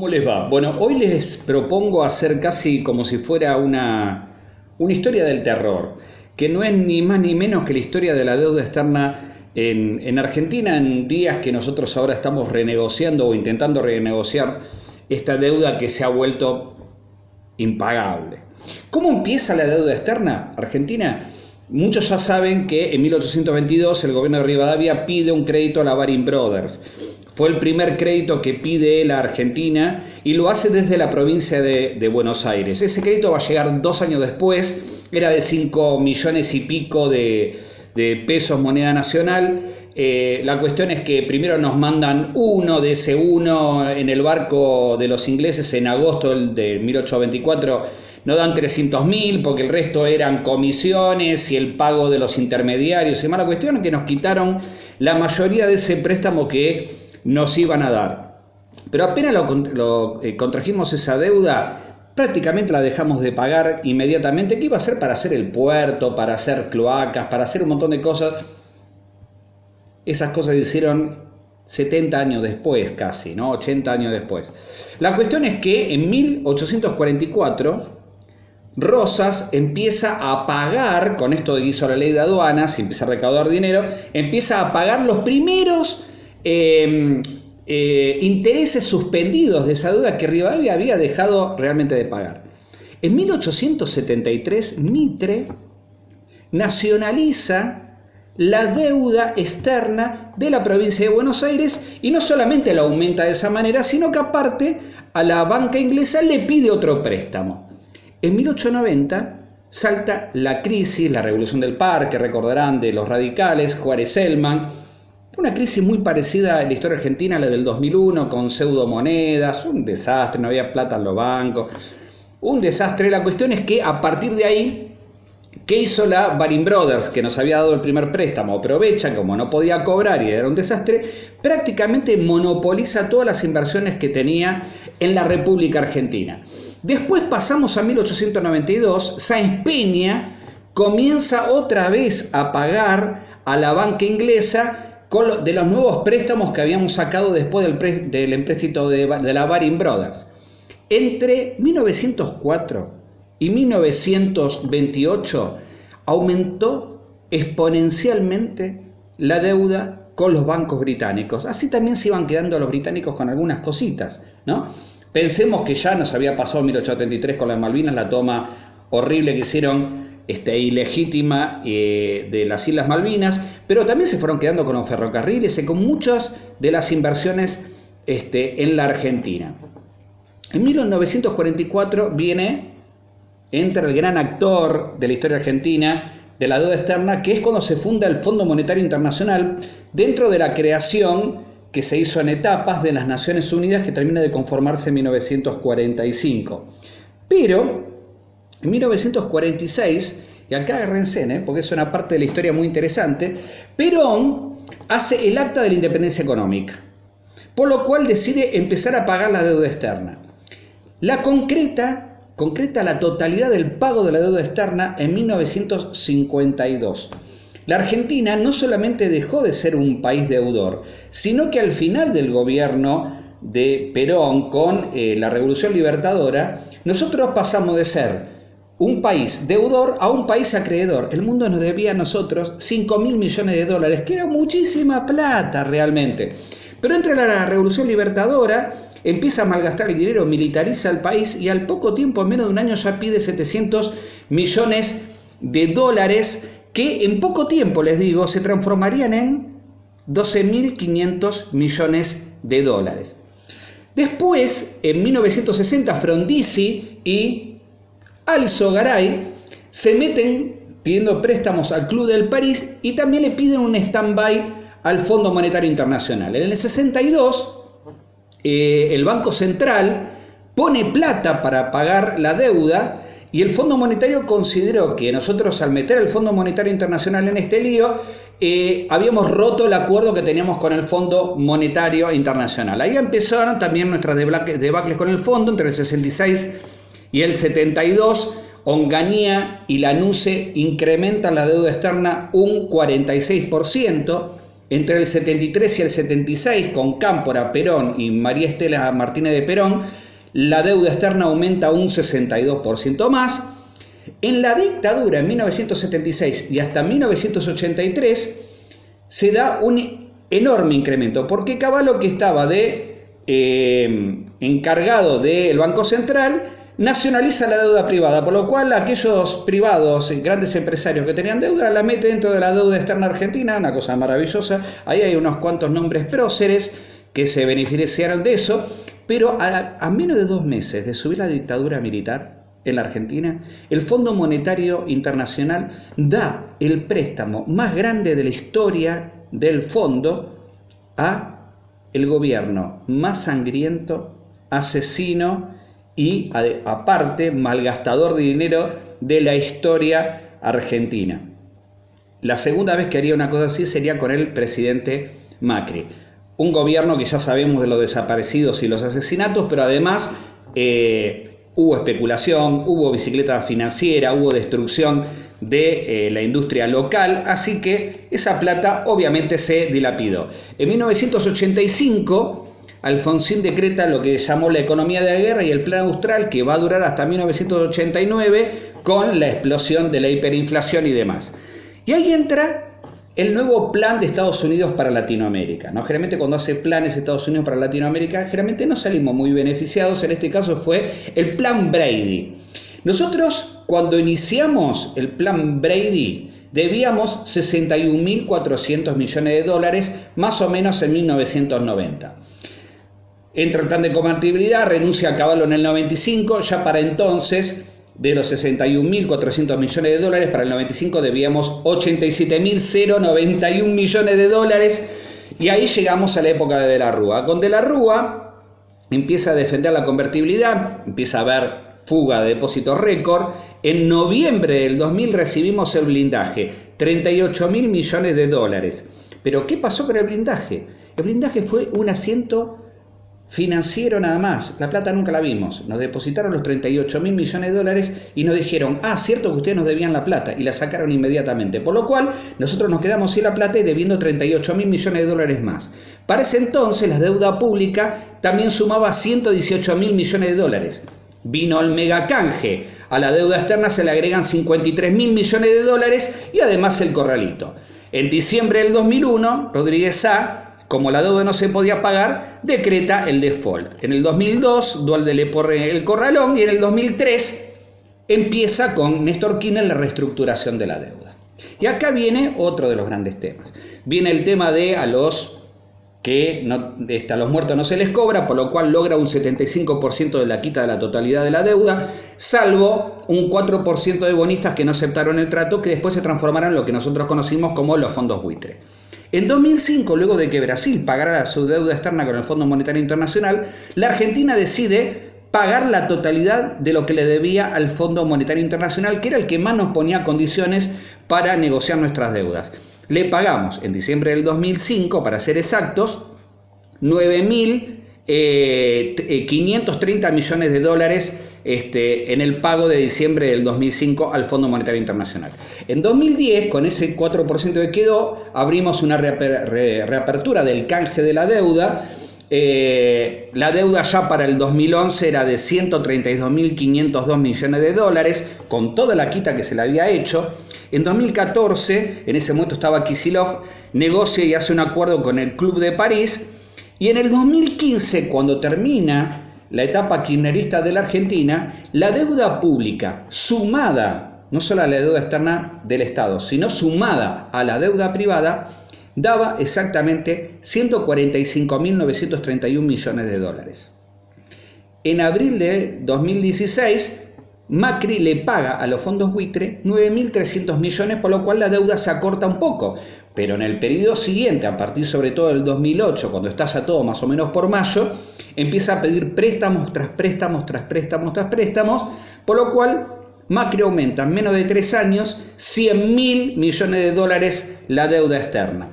¿Cómo les va? Bueno, hoy les propongo hacer casi como si fuera una historia del terror, que no es ni más ni menos que la historia de la deuda externa en Argentina, en días que nosotros ahora estamos renegociando o intentando renegociar esta deuda que se ha vuelto impagable. ¿Cómo empieza la deuda externa argentina? Muchos ya saben que en 1822 el gobierno de Rivadavia pide un crédito a la Baring Brothers. Fue el primer crédito que pide la Argentina y lo hace desde la provincia de Buenos Aires. Ese crédito va a llegar 2 años después, era de 5 millones y pico de pesos moneda nacional. La cuestión es que primero nos mandan uno de ese uno en el barco de los ingleses en agosto de 1824. No dan 300.000 porque el resto eran comisiones y el pago de los intermediarios y más. La cuestión es que nos quitaron la mayoría de ese préstamo que nos iban a dar. Pero apenas contrajimos esa deuda, prácticamente la dejamos de pagar inmediatamente. ¿Qué iba a hacer para hacer el puerto, para hacer cloacas, para hacer un montón de cosas? Esas cosas se hicieron 70 años después casi, ¿no? 80 años después. La cuestión es que en 1844 Rosas empieza a pagar, con esto de que hizo la ley de aduanas y empieza a recaudar dinero, empieza a pagar los primeros intereses suspendidos de esa deuda que Rivadavia había dejado realmente de pagar. En 1873 Mitre nacionaliza la deuda externa de la provincia de Buenos Aires y no solamente la aumenta de esa manera, sino que aparte a la banca inglesa le pide otro préstamo. En 1890 salta la crisis, la revolución del parque, recordarán, de los radicales, Juárez-Celman. Una crisis muy parecida a la historia argentina, la del 2001, con pseudomonedas, un desastre, no había plata en los bancos, un desastre. La cuestión es que a partir de ahí, ¿qué hizo la Baring Brothers, que nos había dado el primer préstamo? Aprovecha, como no podía cobrar y era un desastre, prácticamente monopoliza todas las inversiones que tenía en la República Argentina. Después pasamos a 1892, Sáenz Peña comienza otra vez a pagar a la banca inglesa de los nuevos préstamos que habíamos sacado después del empréstito de la Baring Brothers. Entre 1904 y 1928 aumentó exponencialmente la deuda con los bancos británicos. Así también se iban quedando los británicos con algunas cositas, ¿no? Pensemos que ya nos había pasado en 1873 con las Malvinas, la toma horrible que hicieron ilegítima de las Islas Malvinas, pero también se fueron quedando con los ferrocarriles y con muchas de las inversiones en la Argentina. En 1944 entra el gran actor de la historia argentina de la deuda externa, que es cuando se funda el Fondo Monetario Internacional dentro de la creación que se hizo en etapas de las Naciones Unidas, que termina de conformarse en 1945. Pero en 1946, y acá agárrense, porque es una parte de la historia muy interesante, Perón hace el Acta de la Independencia Económica, por lo cual decide empezar a pagar la deuda externa. La concreta la totalidad del pago de la deuda externa en 1952. La Argentina no solamente dejó de ser un país deudor, sino que al final del gobierno de Perón con la Revolución Libertadora, nosotros pasamos de ser un país deudor a un país acreedor. El mundo nos debía a nosotros 5.000 millones de dólares, que era muchísima plata realmente. Pero entra la Revolución Libertadora, empieza a malgastar el dinero, militariza el país y al poco tiempo, en menos de un año, ya pide 700 millones de dólares que en poco tiempo, les digo, se transformarían en 12.500 millones de dólares. Después, en 1960, Frondizi y Alzogaray se meten pidiendo préstamos al Club del París y también le piden un stand-by al Fondo Monetario Internacional. En el 62, el Banco Central pone plata para pagar la deuda y el Fondo Monetario consideró que nosotros, al meter el Fondo Monetario Internacional en este lío, habíamos roto el acuerdo que teníamos con el Fondo Monetario Internacional. Ahí empezaron también nuestras debacles con el fondo. Entre el 66 y el 72, Onganía y Lanusse incrementan la deuda externa un 46%. Entre el 73 y el 76, con Cámpora, Perón y María Estela Martínez de Perón, la deuda externa aumenta un 62% más. En la dictadura, en 1976 y hasta 1983, se da un enorme incremento, porque Cavallo, que estaba encargado del Banco Central, nacionaliza la deuda privada, por lo cual aquellos privados, grandes empresarios que tenían deuda, la mete dentro de la deuda externa argentina, una cosa maravillosa. Ahí hay unos cuantos nombres próceres que se beneficiaron de eso, pero a menos de 2 meses de subir la dictadura militar en la Argentina, el Fondo Monetario Internacional da el préstamo más grande de la historia del fondo a el gobierno más sangriento, asesino y aparte malgastador de dinero de la historia argentina. La segunda vez que haría una cosa así sería con el presidente Macri. Un gobierno que ya sabemos de los desaparecidos y los asesinatos, pero además hubo especulación, hubo bicicleta financiera, hubo destrucción de la industria local, así que esa plata obviamente se dilapidó. En 1985, Alfonsín decreta lo que llamó la economía de la guerra y el Plan Austral, que va a durar hasta 1989 con la explosión de la hiperinflación y demás. Y ahí entra el nuevo plan de Estados Unidos para Latinoamérica, ¿no? Generalmente cuando hace planes Estados Unidos para Latinoamérica, generalmente no salimos muy beneficiados. En este caso fue el Plan Brady. Nosotros, cuando iniciamos el Plan Brady, debíamos 61.400 millones de dólares, más o menos en 1990. Entra el plan de convertibilidad, renuncia a Cavallo en el 95, ya para entonces, de los 61.400 millones de dólares, para el 95 debíamos 87.091 millones de dólares, y ahí llegamos a la época de la Rúa. Con De la Rúa empieza a defender la convertibilidad, empieza a haber fuga de depósitos récord. En noviembre del 2000 recibimos el blindaje, 38.000 millones de dólares. Pero ¿qué pasó con el blindaje? El blindaje fue un asiento financiero nada más, la plata nunca la vimos. Nos depositaron los 38.000 millones de dólares y nos dijeron, cierto que ustedes nos debían la plata, y la sacaron inmediatamente, por lo cual nosotros nos quedamos sin la plata y debiendo 38.000 millones de dólares más. Para ese entonces la deuda pública también sumaba 118.000 millones de dólares. Vino el mega canje, a la deuda externa se le agregan 53.000 millones de dólares y además el corralito. En diciembre del 2001, Rodríguez Sá, como la deuda no se podía pagar, decreta el default. En el 2002, Duhalde le pone el corralón, y en el 2003 empieza con Néstor Kirchner la reestructuración de la deuda. Y acá viene otro de los grandes temas. Viene el tema de a los muertos no se les cobra, por lo cual logra un 75% de la quita de la totalidad de la deuda, salvo un 4% de bonistas que no aceptaron el trato, que después se transformaron en lo que nosotros conocimos como los fondos buitre. En 2005, luego de que Brasil pagara su deuda externa con el Fondo Monetario Internacional, la Argentina decide pagar la totalidad de lo que le debía al Fondo Monetario Internacional, que era el que más nos ponía condiciones para negociar nuestras deudas. Le pagamos en diciembre del 2005, para ser exactos, 9.530 millones de dólares en el pago de diciembre del 2005 al Fondo Monetario Internacional. En 2010, con ese 4% que quedó, abrimos una reapertura del canje de la deuda. La deuda ya para el 2011 era de 132.502 millones de dólares, con toda la quita que se le había hecho. En 2014, en ese momento estaba Kicillof, negocia y hace un acuerdo con el Club de París. Y en el 2015, cuando termina la etapa kirchnerista de la Argentina, la deuda pública sumada, no solo a la deuda externa del Estado, sino sumada a la deuda privada, daba exactamente 145.931 millones de dólares. En abril de 2016, Macri le paga a los fondos buitre 9.300 millones, por lo cual la deuda se acorta un poco. Pero en el periodo siguiente, a partir sobre todo del 2008, cuando estalla todo más o menos por mayo, empieza a pedir préstamos tras préstamos, tras préstamos, tras préstamos, por lo cual Macri aumenta en menos de 3 años 100.000 millones de dólares la deuda externa.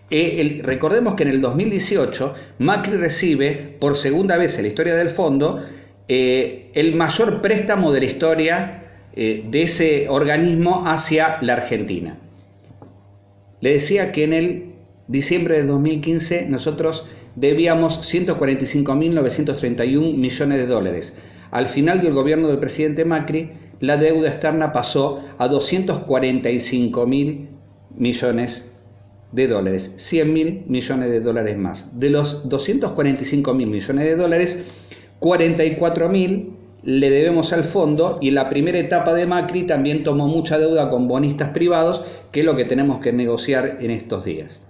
Recordemos que en el 2018 Macri recibe por segunda vez en la historia del fondo el mayor préstamo de la historia de ese organismo hacia la Argentina. Le decía que en el diciembre de 2015 nosotros debíamos 145.931 millones de dólares. Al final del gobierno del presidente Macri, la deuda externa pasó a 245.000 millones de dólares, 100.000 millones de dólares más. De los 245.000 millones de dólares, 44.000 le debemos al fondo, y en la primera etapa de Macri también tomó mucha deuda con bonistas privados, que es lo que tenemos que negociar en estos días.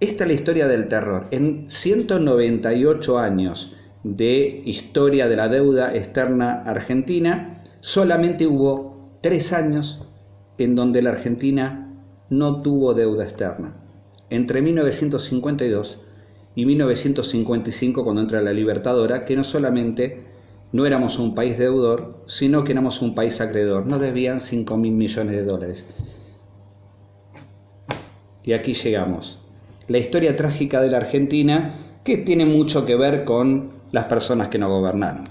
Esta es la historia del terror. En 198 años de historia de la deuda externa argentina, solamente hubo 3 años en donde la Argentina no tuvo deuda externa. Entre 1952 y 1955, cuando entra la Libertadora, que no solamente no éramos un país deudor, sino que éramos un país acreedor. Nos debían 5.000 millones de dólares. Y aquí llegamos. La historia trágica de la Argentina, que tiene mucho que ver con las personas que nos gobernaron.